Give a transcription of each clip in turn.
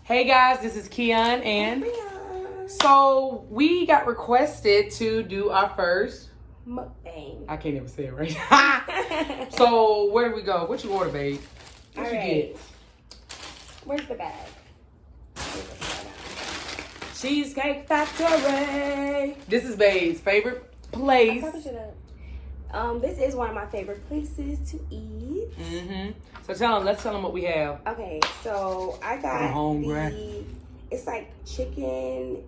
Hey guys, this is Keon and Brionne. So we got requested to do our first Mukbang. I can't even say it right. So where do we go? What you order, babe? What you get? Where's the bag? Cheesecake Factory. This is babe's favorite place. I probably should have. This is one of my favorite places to eat. So let's tell them what we have. Okay, so I got it's like chicken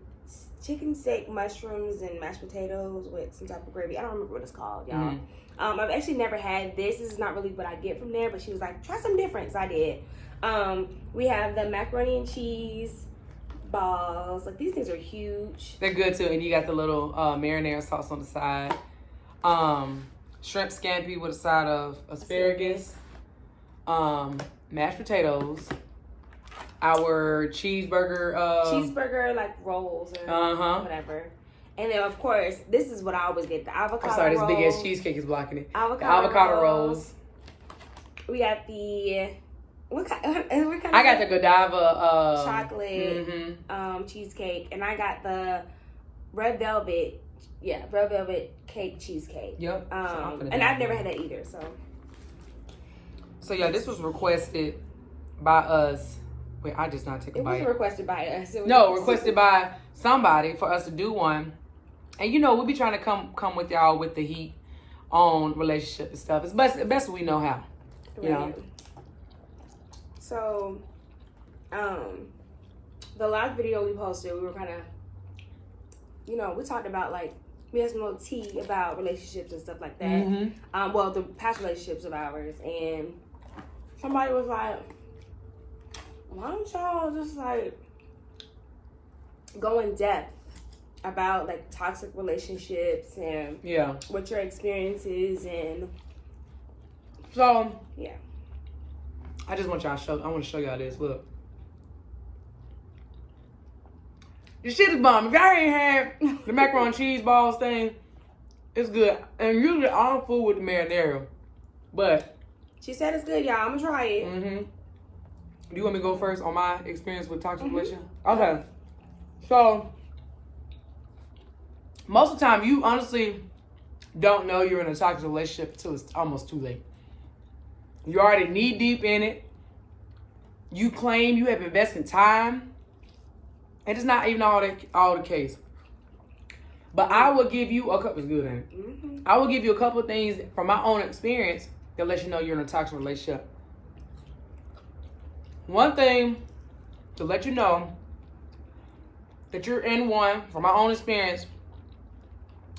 steak, mushrooms, and mashed potatoes with some type of gravy. I don't remember what it's called, y'all. I've actually never had this. This is not really what I get from there, but she was like, try something different, so I did. We have the macaroni and cheese balls. Like, these things are huge. They're good too, and you got the little marinara sauce on the side. Shrimp scampi with a side of asparagus. Mashed potatoes. Our cheeseburger like rolls or whatever. And then, of course, this is what I always get, the avocado I'm sorry, rolls. this big ass cheesecake is blocking it. The avocado rolls. We got the I got the Godiva chocolate cheesecake, and I got the red velvet cake cheesecake. Yep. And I've never had that either. So yeah, this was requested by us. Wait, I just not take a bite. It wasn't requested by us. Requested by somebody for us to do one. And we'll be trying to come with y'all with the heat on relationship and stuff. It's best we know how. You know. So, the last video we posted, we were kind of, we talked about, like, we had some little tea about relationships and stuff like that. Well, the past relationships of ours. And somebody was like, why don't y'all just, like, go in depth about, like, toxic relationships and what your experience is. And so, yeah. I just want y'all I want to show y'all this. Look. This shit is bomb. If y'all ain't had the macaroni and cheese balls thing, it's good. And usually I'm full with the marinara. But she said it's good, y'all. I'm gonna try it. Do you want me to go first on my experience with toxic relationship? Okay. So, most of the time, you honestly don't know you're in a toxic relationship until it's almost too late. You're already knee deep in it. You claim you have invested time. And it's not even all the case. But I will give you a couple. It's good, ain't it? I will give you a couple of things from my own experience that let you know you're in a toxic relationship. One thing to let you know that you're in one, from my own experience,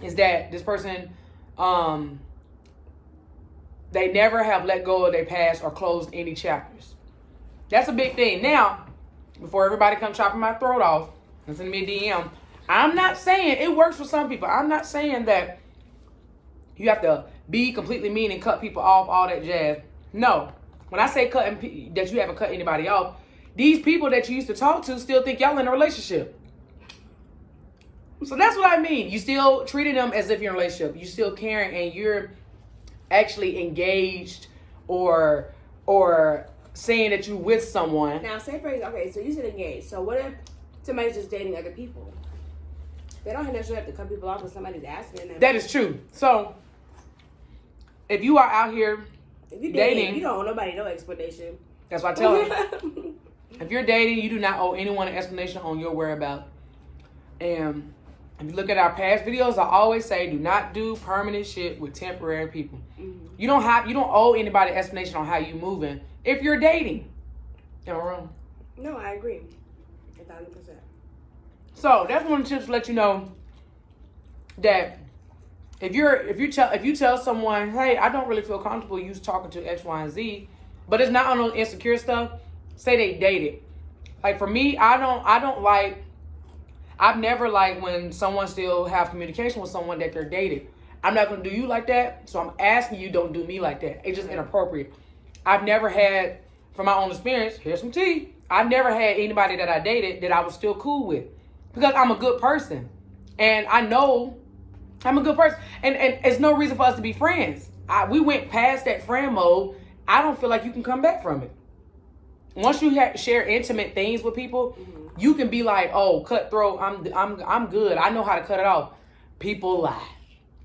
is that this person, they never have let go of their past or closed any chapters. That's a big thing. Now, before everybody come chopping my throat off and send me a DM, I'm not saying it works for some people. I'm not saying that you have to be completely mean and cut people off, all that jazz. No. When I say that you haven't cut anybody off, these people that you used to talk to still think y'all in a relationship. So that's what I mean. You still treating them as if you're in a relationship. You still caring and you're actually engaged or saying that you're with someone. Now, say for example, okay, so you said engaged. So what if somebody's just dating other people? They don't necessarily have to cut people off when somebody's asking them. That is true. So if you are out here dating, you don't owe nobody no explanation. That's what I tell them. If you're dating, you do not owe anyone an explanation on your whereabouts. And if you look at our past videos, I always say, do not do permanent shit with temporary people. You don't owe anybody an explanation on how you moving if you're dating. Am I wrong? No, I agree. 1,000%. So that's one of the tips to let you know that if you tell someone, hey, I don't really feel comfortable you talking to X, Y, and Z, but it's not on those insecure stuff, say they dated. Like for me, I've never liked when someone still have communication with someone that they're dated. I'm not going to do you like that, so I'm asking you don't do me like that. It's just inappropriate. I've never had, from my own experience, here's some tea, I've never had anybody that I dated that I was still cool with. Because I'm a good person. And I know I'm a good person. And there's no reason for us to be friends. We went past that friend mode. I don't feel like you can come back from it. once you share intimate things with people, you can be like, oh, cutthroat, I'm good. I know how to cut it off. People lie.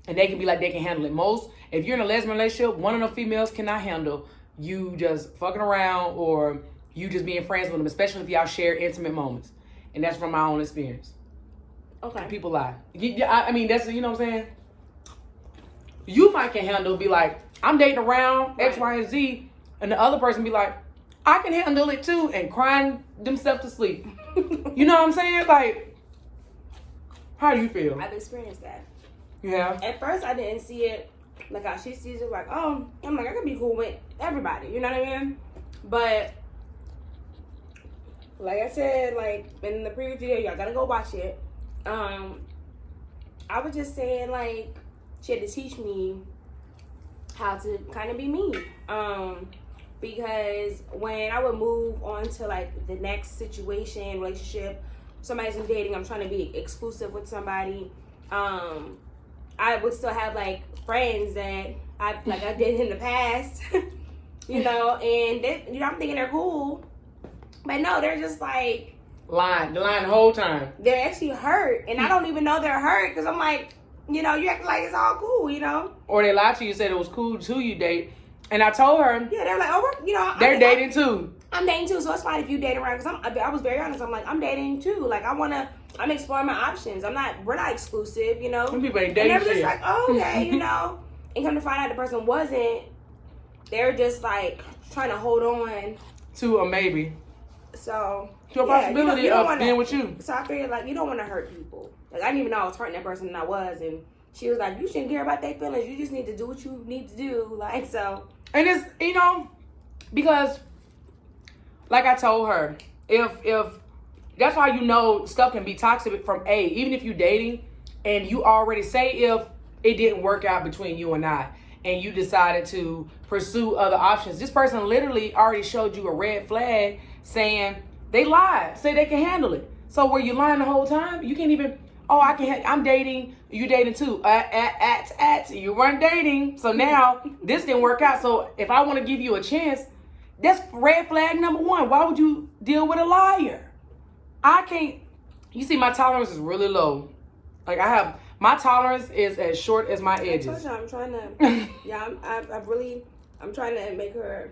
And they can be like, they can handle it. Most, if you're in a lesbian relationship, one of the females cannot handle you just fucking around or you just being friends with them, especially if y'all share intimate moments. And that's from my own experience. Okay. People lie. I mean, that's, you know what I'm saying? You might can handle, be like, I'm dating around X, Y, and Z. And the other person be like, I can handle it too. And crying themselves to sleep. You know what I'm saying? Like, how do you feel? I've experienced that. Yeah. At first, I didn't see it like how she sees it. Like, oh, I'm like, I can be cool with everybody. You know what I mean? But like I said, like in the previous video, y'all gotta go watch it. I was just saying, like, she had to teach me how to kind of be me. Because when I would move on to like the next situation, relationship, somebody's in dating, I'm trying to be exclusive with somebody. I would still have like friends that I did in the past, you know, and they, you know, I'm thinking they're cool, but no, they're just like lying the whole time. They're actually hurt, and I don't even know they're hurt because I'm like, you know, you act like it's all cool, you know. Or they lied to you, said it was cool to you date, and I told her, yeah, they're like, oh, you know, they're dating too. I'm dating too, so it's fine if you date around. Because I was very honest. I'm like, I'm dating too. Like, I'm exploring my options. We're not exclusive, you know. Some people ain't dating. And they're just like, oh, okay, you know. And come to find out the person wasn't. They're just like trying to hold on to a maybe. So to a possibility of being with you. So I figured like you don't want to hurt people. Like I didn't even know I was hurting that person, and I was. And she was like, you shouldn't care about their feelings. You just need to do what you need to do. Like so. And it's, you know, because like I told her, if that's why, you know, stuff can be toxic from even if you're dating and you already say if it didn't work out between you and I and you decided to pursue other options, this person literally already showed you a red flag saying they lied, say they can handle it. So were you lying the whole time? You can't even, oh, I'm dating, you dating too. You weren't dating. So now this didn't work out. So if I want to give you a chance, that's red flag number one. Why would you deal with a liar? I can't. You see, my tolerance is really low. Like my tolerance is as short as my edges. I'm trying to. Yeah, I'm trying to make her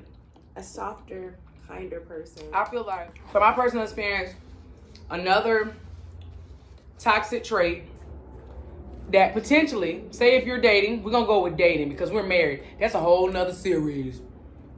a softer, kinder person. I feel like, from my personal experience, another toxic trait that potentially, say if you're dating, we're gonna go with dating because we're married. That's a whole nother series.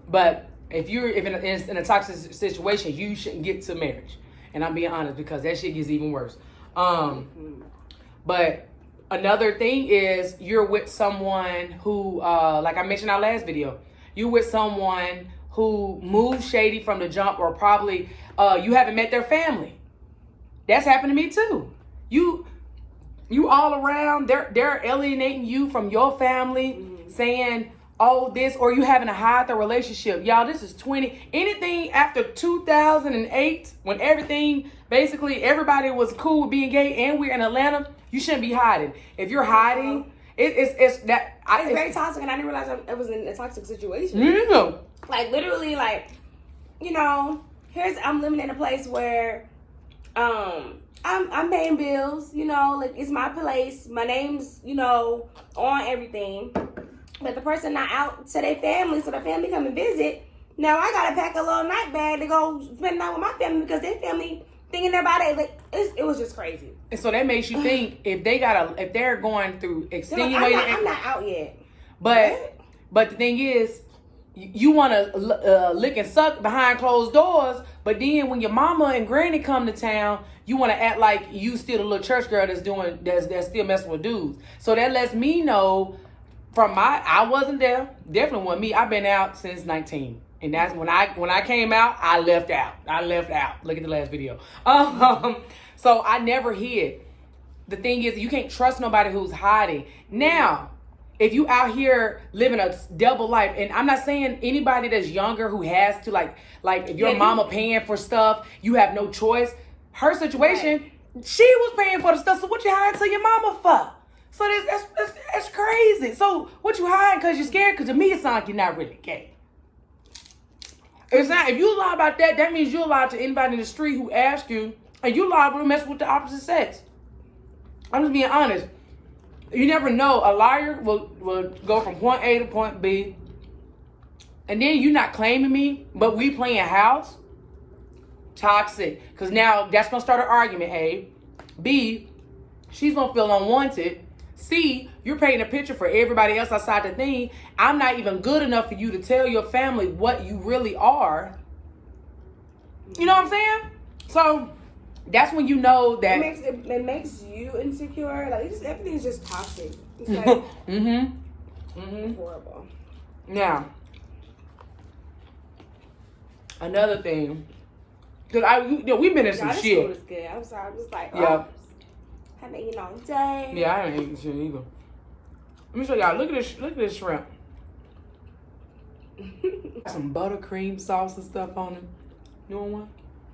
But if in a toxic situation, you shouldn't get to marriage. And I'm being honest because that shit gets even worse. But another thing is you're with someone who, like I mentioned in our last video, you're with someone who moves shady from the jump, or probably you haven't met their family. That's happened to me too. You all around, they're alienating you from your family, saying, oh, this, or you having to hide the relationship. Y'all, this is anything after 2008, when basically everybody was cool with being gay and we're in Atlanta, you shouldn't be hiding. If you're hiding, it's very toxic, and I didn't realize I was in a toxic situation. Yeah. Like, literally, like, you know, I'm living in a place where, I'm paying bills, you know, like, it's my place, my name's, you know, on everything. But the person not out to their family, so the family come and visit. Now I gotta pack a little night bag to go spend the night with my family because their family thinking about it. Like it was just crazy. And so that makes you think if they're going through extenuating. I'm not out yet. But the thing is, you want to lick and suck behind closed doors. But then when your mama and granny come to town, you want to act like you still a little church girl that's still messing with dudes. So that lets me know. I wasn't there. Definitely wasn't me. I've been out since 19. And that's when I came out, I left out. Look at the last video. So I never hid. The thing is, you can't trust nobody who's hiding. Now, if you out here living a double life, and I'm not saying anybody that's younger who has to, like if your mama paying for stuff, you have no choice. Her situation, she was paying for the stuff, so what you hiring to your mama for? So that's crazy. So what you hiding because you're scared? Because to me it sounds like you're not really gay. It's not. If you lie about that, that means you lied to anybody in the street who asked you, and you liable to mess with the opposite sex. I'm just being honest. You never know. A liar will go from point A to point B, and then you not claiming me, but we playing house. Toxic. Because now that's going to start an argument, A. B, she's going to feel unwanted. C, you're painting a picture for everybody else outside the thing. I'm not even good enough for you to tell your family what you really are. You know what I'm saying? So that's when you know that it makes you insecure. Like everything's just toxic. It's like horrible. Now, another thing, because we've been in some this shit. food is good. I'm sorry. I'm just like, Yeah. haven't eaten all day. Yeah, I haven't eaten shit either. Let me show y'all. Look at this. Look at this shrimp. Some buttercream sauce and stuff on it. You want one?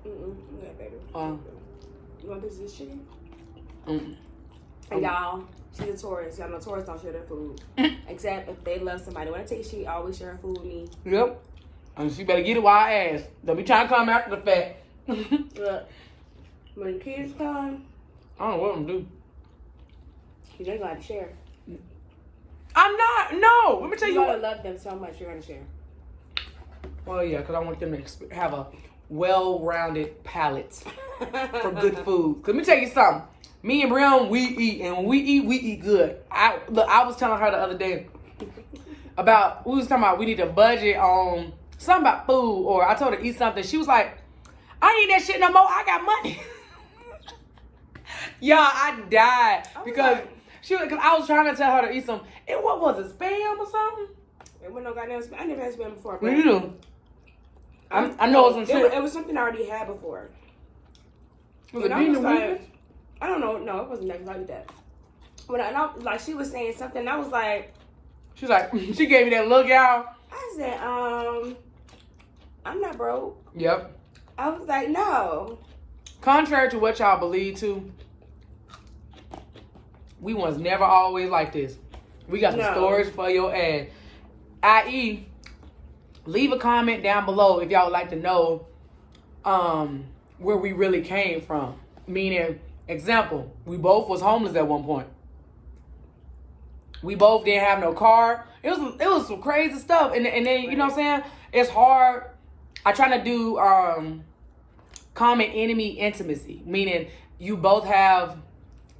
Yeah, baby. You want this chicken? Mm. And y'all, she's a tourist. Y'all know tourists don't share their food. Except if they love somebody. When I take she always share her food with me. Yep. And she better get it while I ask. Don't be trying to come after the fact. Look, when kids come, I don't know what I'm gonna do. you ain't gonna have to share. I'm not. No. Let me tell you. You're gonna love them so much. You're gonna share. Well, yeah, because I want them to have a well-rounded palate for good food. Let me tell you something. Me and Brionne, we eat, and when we eat good. I was telling her the other day about, we was talking about we need to budget on something about food, or I told her to eat something. She was like, I ain't eat that shit no more. I got money. Y'all, I died because because I was trying to tell her to eat some. And what was it, spam or something? It wasn't no goddamn spam. I never had spam before. What you do? I know it was some shit. It was something I already had before. Was it I was bean like, I don't know. No, it wasn't that like that. When like she was saying something, and I was like, she's like, she gave me that look, y'all. I said, I'm not broke. Yep. I was like, no. Contrary to what y'all believe too, we was never always like this. We got some stories for your ass. I.e., leave a comment down below if y'all would like to know where we really came from. Meaning, example, we both was homeless at one point. We both didn't have no car. It was some crazy stuff. And then, you know what I'm saying? It's hard. I try to do common enemy intimacy. Meaning, you both have,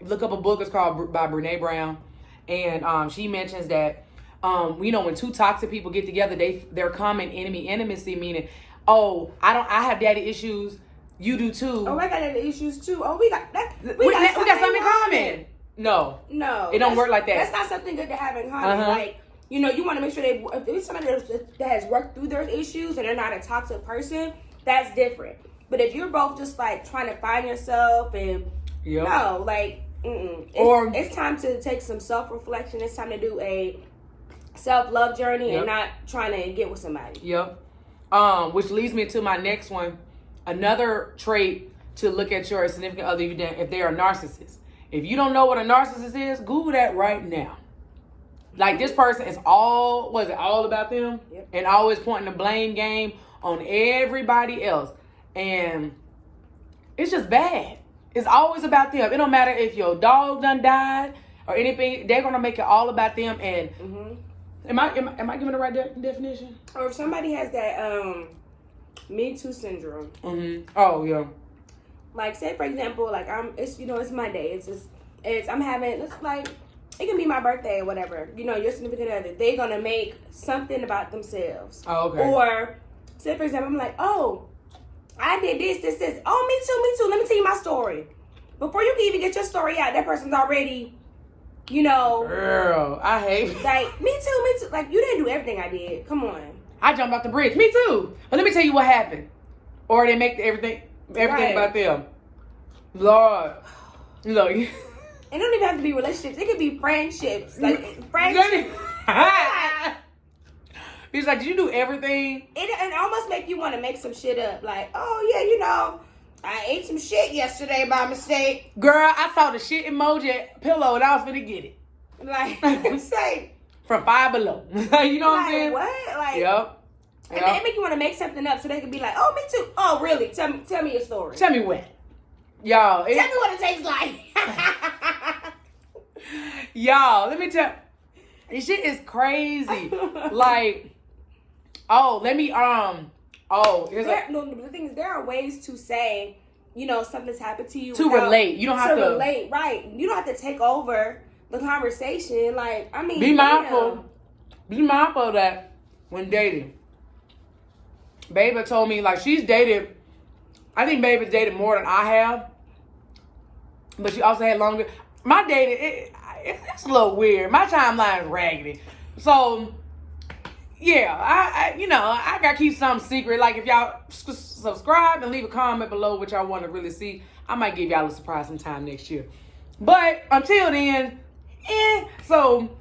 look up a book, it's called by Brene Brown. And she mentions that when two toxic people get together, their common enemy intimacy, meaning, I have daddy issues, you do too. Oh, I got daddy issues too. Oh, we got something in common. No, it don't work like that. That's not something good to have in common. Like, you want to make sure if it's somebody that has worked through their issues and they're not a toxic person, that's different. But if you're both just like trying to find yourself and it's time to take some self-reflection. It's time to do a self-love journey and not trying to get with somebody. Yep. Which leads me to my next one. Another trait to look at your significant other if they are narcissists. If you don't know what a narcissist is, Google that right now. Like, this person is all about them? Yep. And always pointing the blame game on everybody else. And it's just bad. It's always about them. It don't matter if your dog done died or anything. They're gonna make it all about them. And am I giving the right definition? Or if somebody has that Me Too syndrome. Oh yeah. Like, say for example, like it's Monday. I'm having, it's like, it can be my birthday or whatever. Your significant other, they're gonna make something about themselves. Oh, okay. Or say for example, I'm like, oh, I did this. Oh, me too. Let me tell you my story. Before you can even get your story out, that person's already, Girl, I hate like, me too. Like, you didn't do everything I did. Come on. I jumped off the bridge. Me too. But let me tell you what happened. Or they make everything about them. Lord. Look. It don't even have to be relationships. It could be friendships. Like, friendships. He's like, did you do everything? It almost make you want to make some shit up. Like, oh, yeah, I ate some shit yesterday by mistake. Girl, I saw the shit emoji pillow and I was finna get it. Like, say. From Five Below. You know what I'm saying? What? Like, yep. And they make you want to make something up so they can be like, oh, me too. Oh, really? Tell me your story. Tell me what. Y'all. Tell me what it tastes like. Y'all, let me tell. This shit is crazy. Like, the thing is, there are ways to say, something's happened to you. To relate. You don't have to relate, right. You don't have to take over the conversation. Like, I mean, be mindful. Be mindful of that when dating. Baby told me, like, she's dated, I think Baby's dated more than I have. But she also had longer. My dating, it's a little weird. My timeline is raggedy. So, yeah, I got to keep something secret. Like, if y'all subscribe and leave a comment below what y'all want to really see, I might give y'all a surprise sometime next year. But until then, so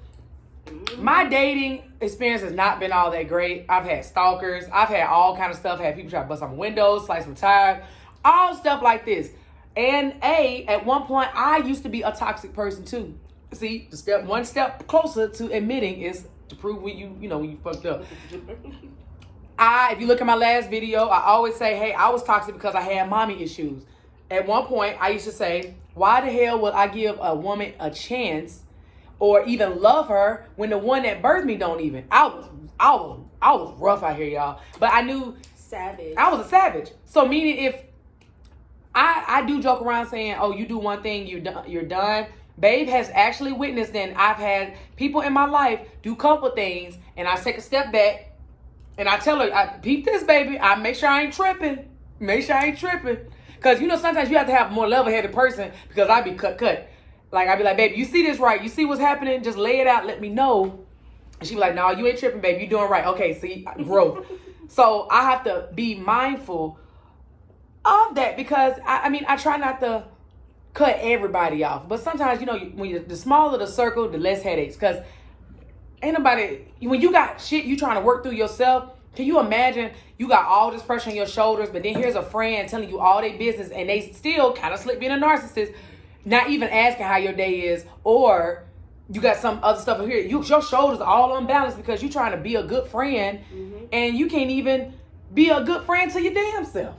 my dating experience has not been all that great. I've had stalkers. I've had all kind of stuff. I've had people try to bust on my windows, slice my tires, all stuff like this. And at one point, I used to be a toxic person too. See, one step closer to admitting is to prove when you fucked up. If you look at my last video, I always say, hey, I was toxic because I had mommy issues. At one point, I used to say, why the hell would I give a woman a chance or even love her when the one that birthed me don't even? I was rough out here, y'all. But I knew savage. I was a savage. So meaning if I do joke around saying, oh, you do one thing, you're done. Babe has actually witnessed, and I've had people in my life do a couple things, and I take a step back, and I tell her, I peep this, baby. I make sure I ain't tripping. Because, sometimes you have to have a more level-headed person because I be cut. Like, I be like, baby, you see this right? You see what's happening? Just lay it out. Let me know. And she be like, no, you ain't tripping, baby. You doing right. Okay, see, growth. So I have to be mindful of that because, I try not to cut everybody off. But sometimes, when the smaller the circle, the less headaches. Because ain't nobody, when you got shit you trying to work through yourself, can you imagine you got all this pressure on your shoulders, but then here's a friend telling you all their business and they still kind of slip being a narcissist, not even asking how your day is, or you got some other stuff here. Your shoulders are all unbalanced because you're trying to be a good friend and you can't even be a good friend to your damn self.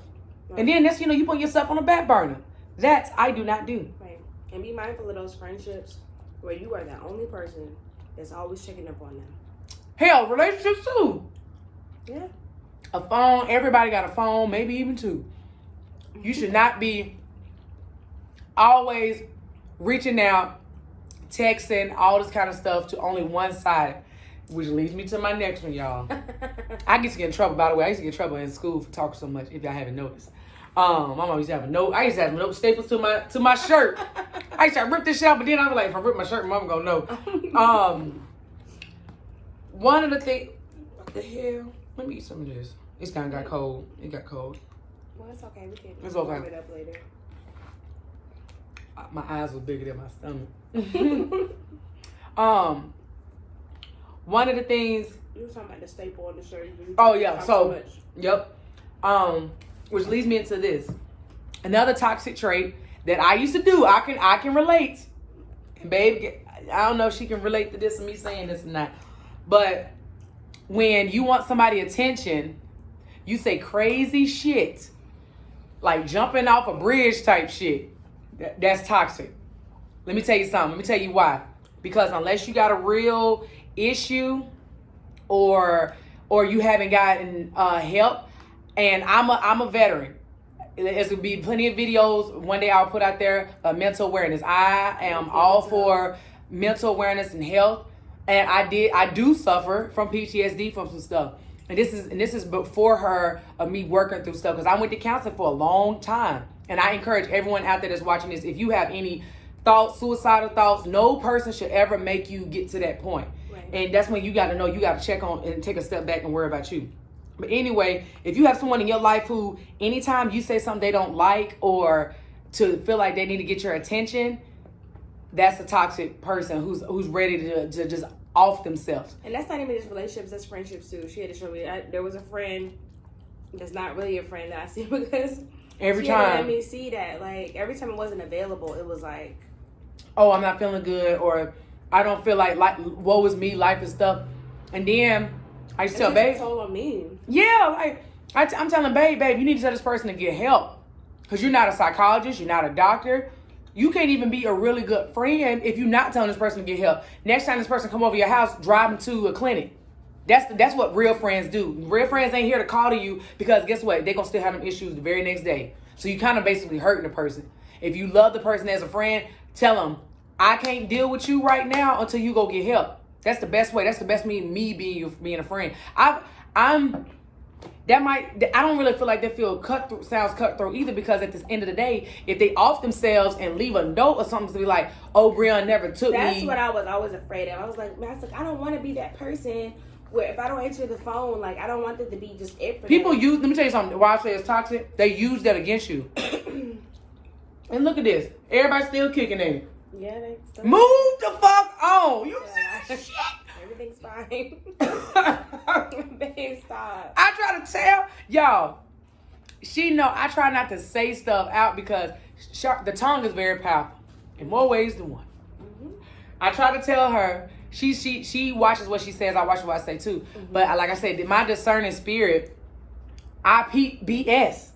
Right. And then that's, you put yourself on the back burner. That's I do not do. Right. And be mindful of those friendships where you are the only person that's always checking up on them. Hell, relationships too. Yeah. A phone, everybody got a phone, maybe even two. You should not be always reaching out, texting, all this kind of stuff to only one side, which leads me to my next one, y'all. I used to get in trouble, by the way. I used to get in trouble in school for talking so much, if y'all haven't noticed. My mom used to have a note. I used to have note staples to my shirt. I used to rip this shit out, but then I was like, if I rip my shirt, mom gonna know. One of the things, what the hell? Let me eat some of this. It's kind of got cold. It got cold. Well, it's okay. We can warm it up later. My eyes was bigger than my stomach. One of the things. You were talking about the staple on the shirt. Oh yeah. So yep. Which leads me into this. Another toxic trait that I used to do. I can relate. And babe, I don't know if she can relate to this and me saying this or not. But when you want somebody attention, you say crazy shit. Like jumping off a bridge type shit. That's toxic. Let me tell you something. Let me tell you why. Because unless you got a real issue or you haven't gotten help, and I'm a veteran. There's gonna be plenty of videos. One day I'll put out there mental awareness. I am all for mental awareness and health, and I do suffer from PTSD from some stuff. And this is before me working through stuff because I went to counseling for a long time. And I encourage everyone out there that's watching this, if you have any thoughts, suicidal thoughts, no person should ever make you get to that point. Right. And that's when you got to know you got to check on and take a step back and worry about you. But anyway, if you have someone in your life who anytime you say something they don't like or to feel like they need to get your attention, that's a toxic person who's ready to just off themselves. And that's not even just relationships, that's friendships too. She had to show me, there was a friend that's not really a friend that I see because every she time had to let me see that, like every time it wasn't available, it was like, oh, I'm not feeling good, or I don't feel like woe is me, life and stuff. And then I used to tell babe. Told on me. Yeah, like I'm telling babe, you need to tell this person to get help. Because you're not a psychologist, you're not a doctor. You can't even be a really good friend if you're not telling this person to get help. Next time this person come over your house, drive them to a clinic. That's what real friends do. Real friends ain't here to call to you because guess what? They're going to still have them issues the very next day. So you kind of basically hurting the person. If you love the person as a friend, tell them, I can't deal with you right now until you go get help. That's the best way. That's the best me being a friend. I don't really feel like they sounds cutthroat either, because at the end of the day, if they off themselves and leave a note or something to be like, oh, Brionne never took me. That's what I was always afraid of. I was like, man, I don't want to be that person where if I don't answer the phone, like, I don't want it to be just it for people them. let me tell you something, why I say it's toxic, they use that against you. And look at this. Everybody's still kicking in. Yeah, they still move the fuck on. You see shit? Everything's fine. Babe, stop. I try to tell y'all. She know I try not to say stuff out because the tongue is very powerful in more ways than one. Mm-hmm. I try to tell her. She watches what she says. I watch what I say too. Mm-hmm. But like I said, my discerning spirit, I peep BS.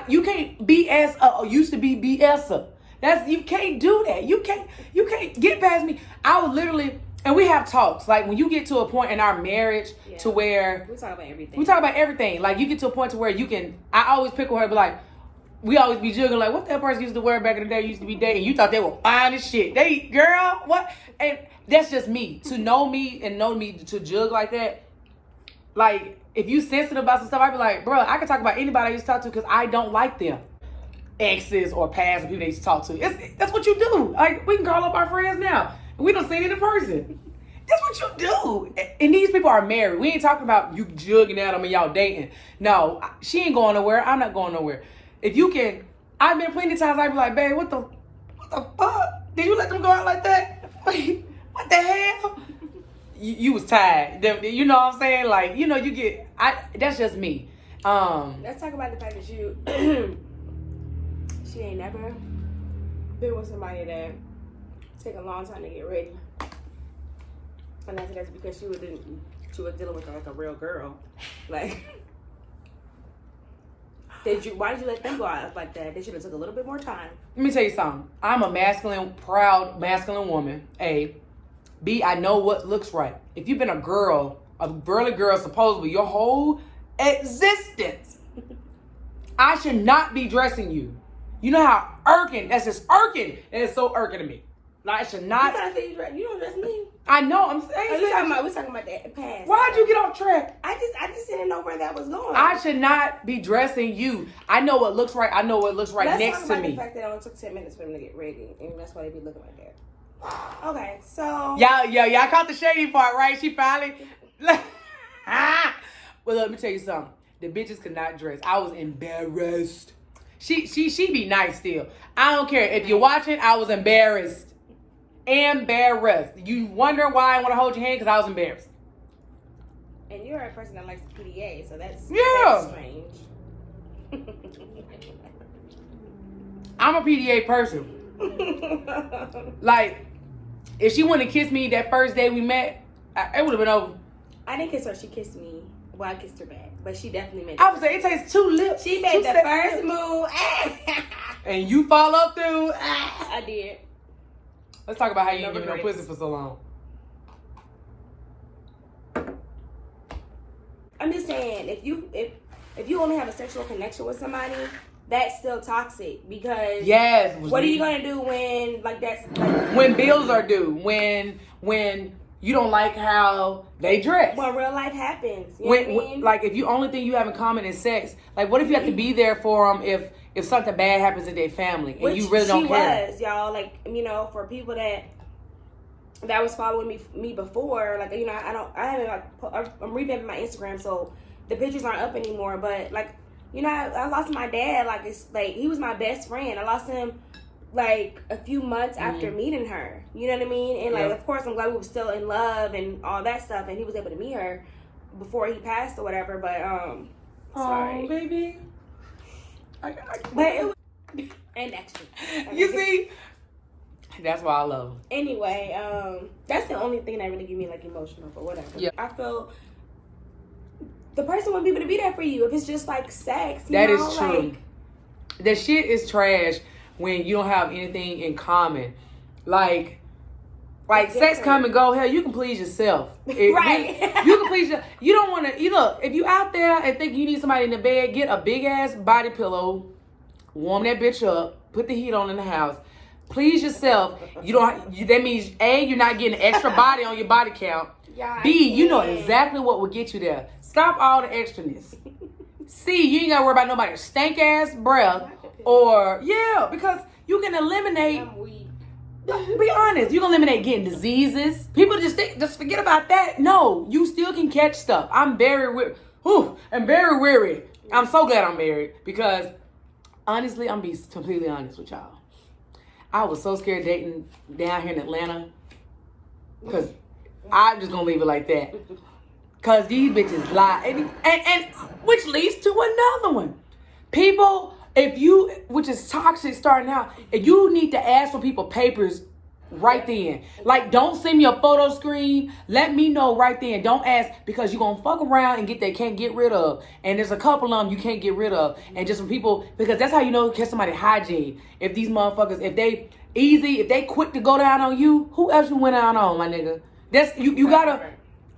You can't BS. Used to be BSer. You can't do that. You can't get past me. I would literally. And we have talks. Like, when you get to a point in our marriage to where... We talk about everything. We talk about everything. Like, you get to a point to where you can... I always pick with her, but like, we always be juggling. Like, what that person used to wear back in the day used to be dating. You thought they were fine as shit. Girl, what? And that's just me. To know me and know me to jug like that. Like, if you sensitive about some stuff, I'd be like, bro, I can talk about anybody I used to talk to because I don't like them. Exes or past people they used to talk to. That's what you do. Like, we can call up our friends now. We don't see it in person. That's what you do. And these people are married. We ain't talking about you jugging at them and y'all dating. No, she ain't going nowhere. I'm not going nowhere. If you can, I've been plenty of times I'd be like, babe, what the fuck? Did you let them go out like that? What the hell? You was tired. You know what I'm saying? Like, you know, that's just me. Let's talk about the fact that she ain't never been with somebody that take a long time to get ready, and that's because she was dealing with like a real girl. Like, why did you let them go out like that? They should have took a little bit more time. Let me tell you something. I'm a proud masculine woman. A, B, I know what looks right. If you've been a girly girl, supposedly your whole existence, I should not be dressing you. You know how irking? That's just irking. And it's so irking to me. Like, I should not. You don't dress me. I know. I'm saying. We're talking about the past. Why'd you get off track? I just didn't know where that was going. I should not be dressing you. I know what looks right. I know what looks right next to me. Let's talk about the fact that it only took 10 minutes for them to get ready, and that's why they be looking like that. Okay, so. Y'all caught the shady part, right? She finally. Well, let me tell you something. The bitches could not dress. I was embarrassed. She be nice still. I don't care. If you're watching, I was embarrassed. You wonder why I want to hold your hand? Because I was embarrassed. And you're a person that likes PDA, so that's strange. I'm a PDA person. Like, if she wouldn't have kissed me that first day we met, it would have been over. I didn't kiss her. She kissed me. Well, I kissed her back. But she definitely made I would say it takes 2 lips. She made the first move. And you follow through. I did. Let's talk about how you didn't give me no pussy for so long. I'm just saying, if you only have a sexual connection with somebody, that's still toxic because what are you gonna do when when bills are due, when you don't like how they dress, when real life happens, you know what I mean? Like if you only thing you have in common is sex, like what if you have to be there for them if something bad happens in their family and which you really don't care? Was y'all, like, you know, for people that was following me before, like, you know, I'm revamping my Instagram, so the pictures aren't up anymore, but like, you know, I lost my dad. Like, it's like he was my best friend. I lost him like a few months after meeting her. You know what I mean? And like, of course, I'm glad we were still in love and all that stuff, and he was able to meet her before he passed or whatever. But sorry, oh baby. But it was, and extra. You see, that's why I love him. Anyway, that's the only thing that really gave me like emotional, but whatever. Yeah. I feel the person want people to be there for you. If it's just like sex, that is true. The shit is trash when you don't have anything in common. Like sex come and go. Hell, you can please yourself. Right. You can please you don't want to. You look, if you out there and think you need somebody in the bed, get a big ass body pillow, warm that bitch up, put the heat on in the house. Please yourself. You don't. That means A, you're not getting extra body on your body count. Yeah, B, you know exactly what will get you there. Stop all the extraness. C, you ain't gotta worry about nobody's stank ass breath. Or because you can eliminate. I'm weak. Be honest, you can eliminate getting diseases. People just forget about that. No, you still can catch stuff. I'm very weary. I'm so glad I'm married because honestly, I'm being completely honest with y'all. I was so scared dating down here in Atlanta because I'm just gonna leave it like that. Cause these bitches lie, and which leads to another one. People. Which is toxic starting out, if you need to ask for people papers right then. Like, don't send me a photo screen. Let me know right then. Don't ask because you're going to fuck around and can't get rid of. And there's a couple of them you can't get rid of. And just some people, because that's how you know catch somebody hygiene. If these motherfuckers, if they quick to go down on you, who else you went down on, my nigga? That's, you gotta...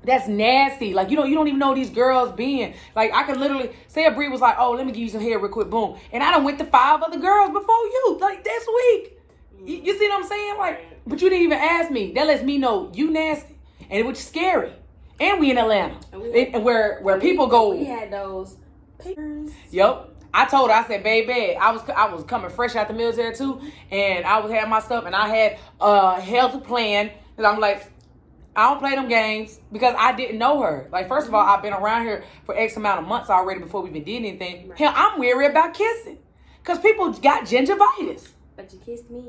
That's nasty. Like, you don't even know these girls being. Like, I could literally say a Bree was like, oh, let me give you some hair real quick, boom. And I done went to 5 other girls before you, like, this week. You see what I'm saying? Like, but you didn't even ask me. That lets me know you nasty. And which is scary. And we in Atlanta. And where people go. We had those papers. Yep. I told her, I said, baby, I was coming fresh out the military too. And I was having my stuff. And I had a health plan. And I'm like, I don't play them games because I didn't know her. Like, first of all, I've been around here for X amount of months already before we even did anything. Right. Hell, I'm weary about kissing because people got gingivitis. But you kissed me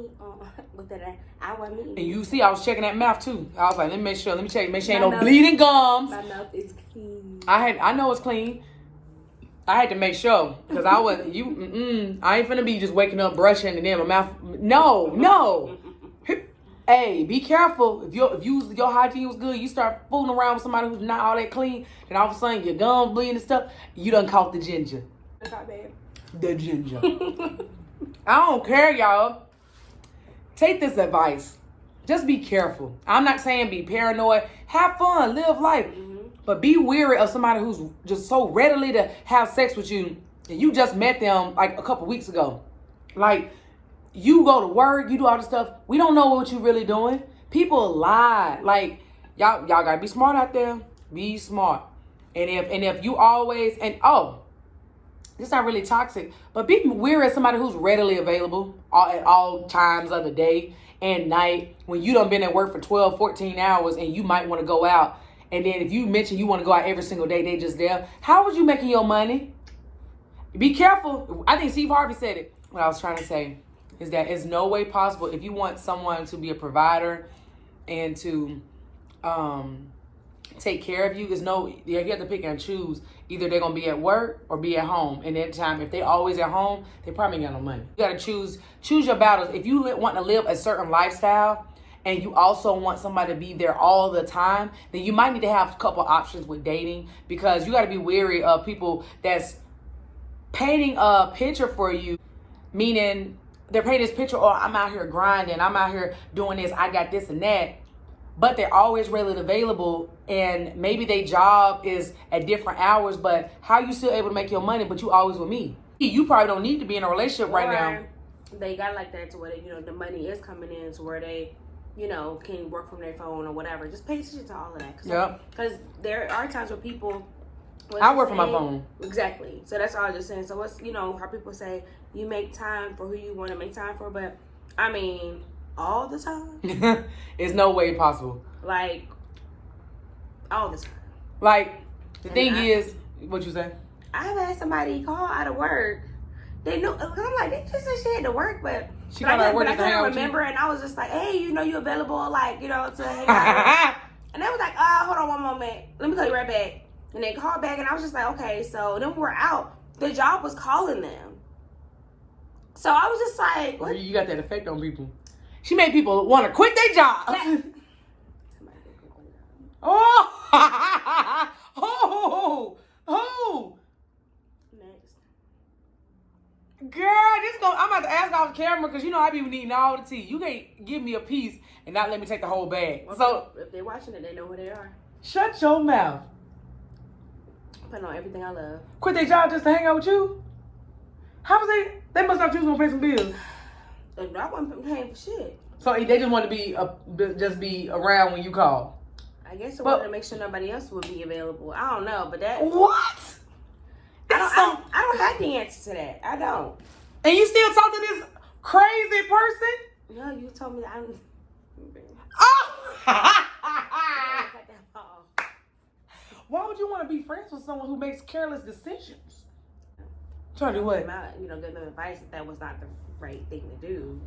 with that hour meeting. And you see, I was checking that mouth too. I was like, let me check, make sure ain't no bleeding gums. My mouth is clean. I know it's clean. I had to make sure because I was I ain't finna be just waking up brushing and then my mouth. No. Hey, be careful. If your hygiene was good, you start fooling around with somebody who's not all that clean, then all of a sudden your gums bleeding and stuff, you done caught the ginger. That's not bad. The ginger. I don't care, y'all. Take this advice. Just be careful. I'm not saying be paranoid. Have fun. Live life. But be wary of somebody who's just so readily to have sex with you and you just met them like a couple weeks ago. Like, you go to work, you do all this stuff. We don't know what you really doing. People lie. Like, y'all gotta be smart out there. Be smart. And if you always it's not really toxic, but be wary of somebody who's readily available at all times of the day and night when you done been at work for 12, 14 hours and you might want to go out. And then if you mention you want to go out every single day, they just there. How was you making your money? Be careful. I think Steve Harvey said it. What I was trying to say is that it's no way possible if you want someone to be a provider and to take care of you. You have to pick and choose. Either they're gonna be at work or be at home. And that time, if they always at home, they probably ain't got no money. You gotta choose your battles. If you want to live a certain lifestyle and you also want somebody to be there all the time, then you might need to have a couple options with dating because you gotta be wary of people that's painting a picture for you, meaning they're painting this picture, oh, I'm out here grinding, I'm out here doing this, I got this and that. But they're always readily available and maybe their job is at different hours, but how you still able to make your money, but you always with me? You probably don't need to be in a relationship right now. They got like that to where they, the money is coming in to where they, can work from their phone or whatever. Just pay attention to all of that. Because there are times where people... I work from my phone. Exactly. So that's all I'm just saying. So what's, how people say you make time for who you want to make time for, but I mean, all the time? It's no way possible. Like, all the time. Like, the thing is, what you say? I've had somebody call out of work. They knew, I'm like, they just said she had to work, but she called out of work I couldn't remember, and I was just like, hey, you available, like, to hang out. And they was like, hold on one moment. Let me call you right back. And they called back, and I was just like, okay. So then we're out. The job was calling them. So I was just like, what? You got that effect on people. She made people want to quit their job. I'm about to ask off camera because you know I be needing all the tea. You can't give me a piece and not let me take the whole bag. Well, so if they're watching it, they know who they are. Shut your mouth. Putting on everything I love. Quit their job just to hang out with you? How was they? They must not choose to pay some bills. I wasn't paying for shit. So they just want to just be around when you call. I guess they wanted to make sure nobody else would be available. I don't know, but that what? I don't have the answer to that. I don't. And you still talk to this crazy person? No, you told me that I'm. Oh! Why would you want to be friends with someone who makes careless decisions? Trying to do what? Give them advice that was not the right thing to do.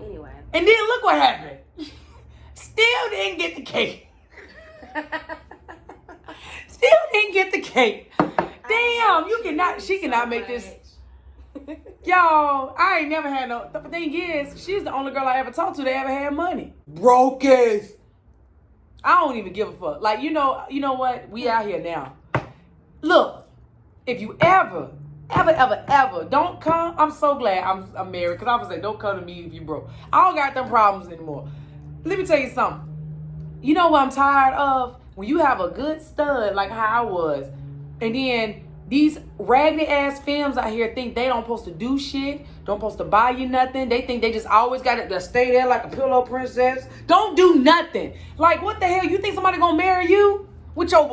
Anyway. And then look what happened. Still didn't get the cake. Still didn't get the cake. Damn, she cannot make this. Y'all, I ain't never had no. The thing is, she's the only girl I ever talked to that ever had money. Broke as. I don't even give a fuck. Like, you know what? We out here now. Look, if you ever, don't come. I'm so glad I'm married because I was like, don't come to me if you broke. I don't got them problems anymore. Let me tell you something. You know what I'm tired of? When you have a good stud like how I was, and then these raggedy ass femmes out here think they don't supposed to do shit, don't supposed to buy you nothing. They think they just always got to stay there like a pillow princess. Don't do nothing. Like, what the hell? You think somebody gonna marry you? What is that?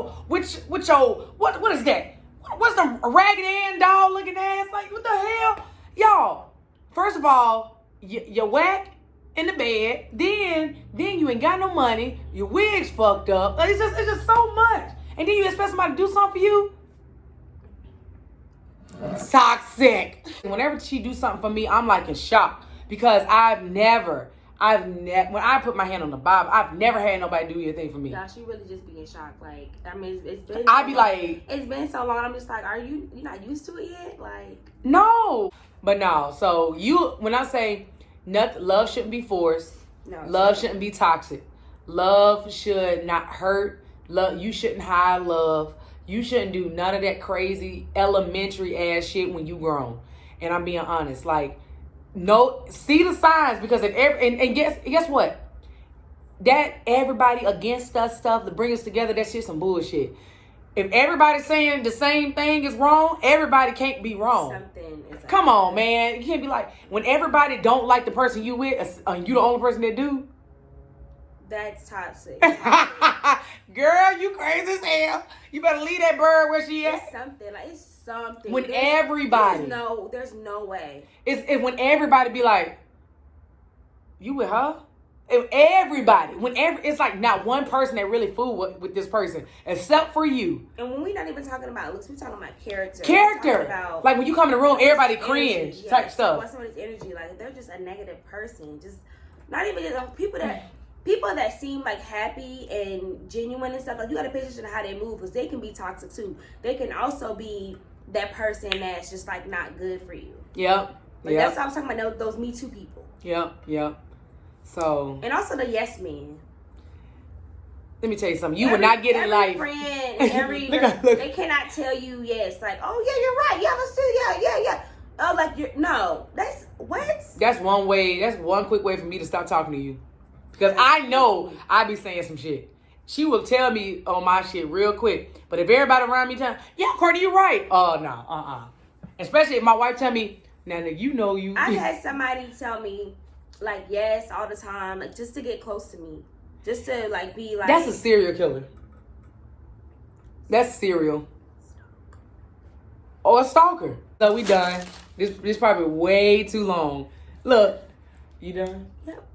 What's the raggedy ass doll looking ass? Like, what the hell? Y'all, first of all, you whack in the bed, then you ain't got no money, your wig's fucked up. It's just so much. And then you expect somebody to do something for you? Toxic. Whenever she do something for me, I'm like in shock because I've never, when I put my hand on the Bible, I've never had nobody do anything for me. Yeah, she really just be in shock. Like, I mean, it's been. It's been so long. I'm just like, are you not used to it yet? Like, no, but no. So when I say nothing, love shouldn't be forced. No, love shouldn't be toxic. Love should not hurt. You shouldn't hide love. You shouldn't do none of that crazy elementary ass shit when you grown. And I'm being honest. Like, no, see the signs because and guess what? That everybody against us stuff to bring us together, that shit's some bullshit. If everybody's saying the same thing is wrong, everybody can't be wrong. Come on, man. You can't be like, when everybody don't like the person you with, you the only person that do. That's toxic. Girl, you crazy as hell. You better leave that bird where she at. It's something. When everybody. There's no way. It's when everybody be like, you with her? Everybody. It's like not one person that really fool with this person, except for you. And when we're not even talking about looks, we're talking about character. Like when you come in the room, everybody cringe type stuff. What's somebody's energy? Like they're just a negative person. Just not even people that seem like happy and genuine and stuff. Like you got to pay attention to how they move because they can be toxic too. They can also be that person that's just like not good for you. Yep. That's what I'm talking about. Those Me Too people. Yep. So. And also the yes men. Let me tell you something. You will not get in life. Friend, they cannot tell you yes. Like, oh yeah, you're right. Yeah, let's do yeah. Oh, like no. That's what? That's one way. That's one quick way for me to stop talking to you. Because I know I be saying some shit. She will tell me on my shit real quick. But if everybody around me tell me, yeah, Courtney, you're right. Oh, no, Especially if my wife tell me, now, you know you. I had somebody tell me, like, yes, all the time, like, just to get close to me. Just to, like, be like. That's a serial killer. That's serial. Or a stalker. So we done. This probably way too long. Look, you done? Yep.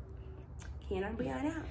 Keon and Brionne out.